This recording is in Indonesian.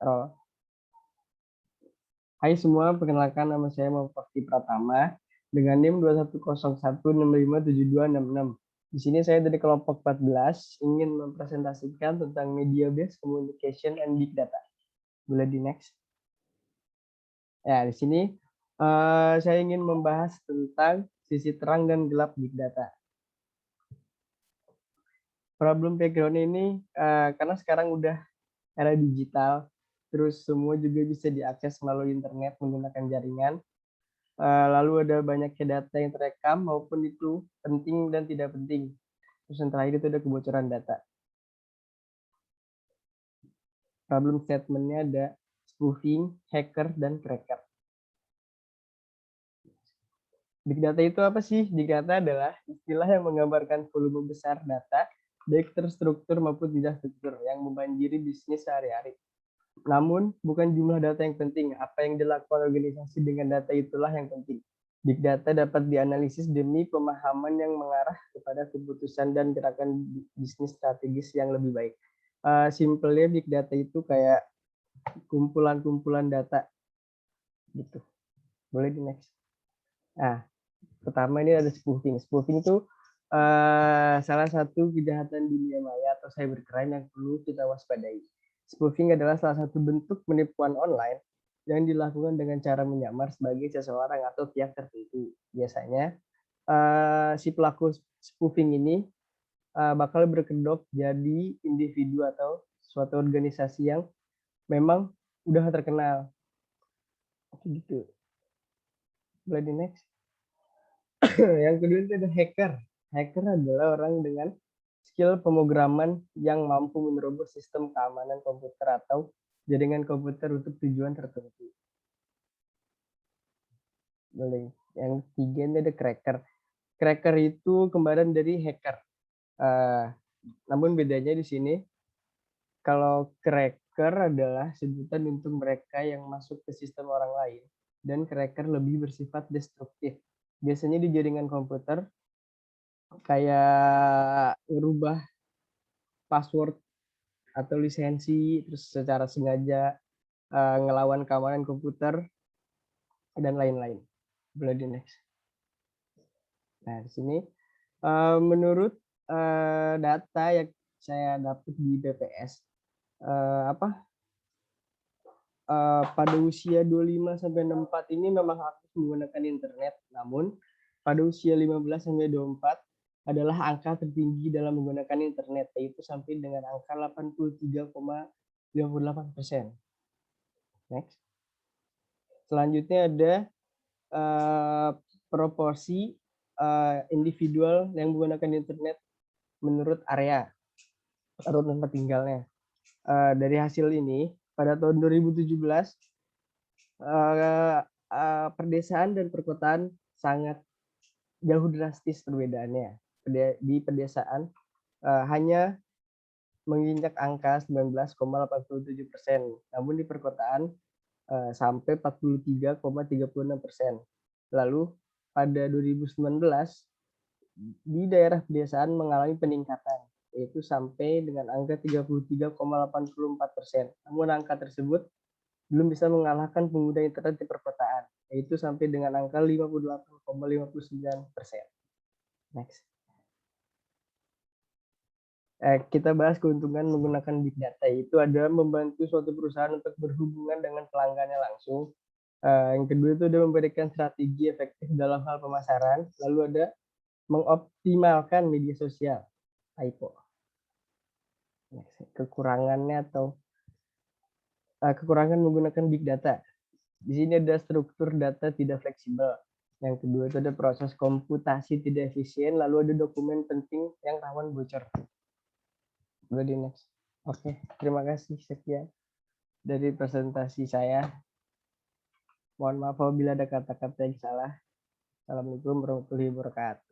roll. Hai semua, perkenalkan nama saya Muhammad Fakti Pratama dengan NIM 2101657266. Di sini saya dari kelompok 14 ingin mempresentasikan tentang media based communication and big data. Boleh di next. Ya, di sini saya ingin membahas tentang sisi terang dan gelap big data. Problem background ini karena sekarang udah era digital, terus semua juga bisa diakses melalui internet menggunakan jaringan. Lalu ada banyaknya data yang terekam maupun itu penting dan tidak penting. Terus yang terakhir itu ada kebocoran data. Problem statement-nya ada spoofing, hacker, dan cracker. Big data itu apa sih? Big data adalah istilah yang menggambarkan volume besar data, baik terstruktur maupun tidak terstruktur, yang membanjiri bisnis sehari-hari. Namun, bukan jumlah data yang penting. Apa yang dilakukan organisasi dengan data itulah yang penting. Big data dapat dianalisis demi pemahaman yang mengarah kepada keputusan dan gerakan bisnis strategis yang lebih baik. Simpelnya big data itu kayak kumpulan-kumpulan data gitu. Boleh di next. Nah, pertama ini ada spoofing. Spoofing itu salah satu kejahatan dunia maya atau cybercrime yang perlu kita waspadai. Spoofing adalah salah satu bentuk penipuan online yang dilakukan dengan cara menyamar sebagai seseorang atau pihak tertentu. Biasanya si pelaku spoofing ini bakal berkedok jadi individu atau suatu organisasi yang memang udah terkenal. Gitu. Boleh di next. Yang kedua itu ada hacker. Hacker adalah orang dengan skill pemrograman yang mampu menerobos sistem keamanan komputer atau jaringan komputer untuk tujuan tertentu. Boleh. Yang ketiga ini ada cracker. Cracker itu kembaran dari hacker. Namun bedanya di sini, kalau cracker adalah sebutan untuk mereka yang masuk ke sistem orang lain, dan cracker lebih bersifat destruktif. Biasanya di jaringan komputer, kayak merubah password atau lisensi, terus secara sengaja ngelawan keamanan komputer, dan lain-lain. Boleh di next. Nah, di sini menurut data yang saya dapat di BPS, pada usia 25 sampai 64 ini memang aktif menggunakan internet, namun pada usia 15 sampai 24 adalah angka tertinggi dalam menggunakan internet, yaitu sampai dengan angka 83,58%. Next. Selanjutnya ada proporsi individual yang menggunakan internet menurut area atau tempat tinggalnya. Dari hasil ini, pada tahun 2017, perdesaan dan perkotaan sangat jauh drastis perbedaannya. Di pedesaan hanya menginjak angka 19,87%, namun di perkotaan sampai 43,36%. Lalu pada 2019 di daerah pedesaan mengalami peningkatan, yaitu sampai dengan angka 33,84%. Namun angka tersebut belum bisa mengalahkan pengguna internet di perkotaan, yaitu sampai dengan angka 58,59%. Next. Kita bahas keuntungan menggunakan big data. Itu ada membantu suatu perusahaan untuk berhubungan dengan pelanggannya langsung. Yang kedua itu ada memberikan strategi efektif dalam hal pemasaran. Lalu ada mengoptimalkan media sosial. Typo. Kekurangannya atau kekurangan menggunakan big data. Di sini ada struktur data tidak fleksibel. Yang kedua itu ada proses komputasi tidak efisien. Lalu ada dokumen penting yang rawan bocor. Boleh di next. Oke, terima kasih. Sekian dari presentasi saya. Mohon maaf apabila ada kata-kata yang salah. Assalamualaikum warahmatullahi wabarakatuh.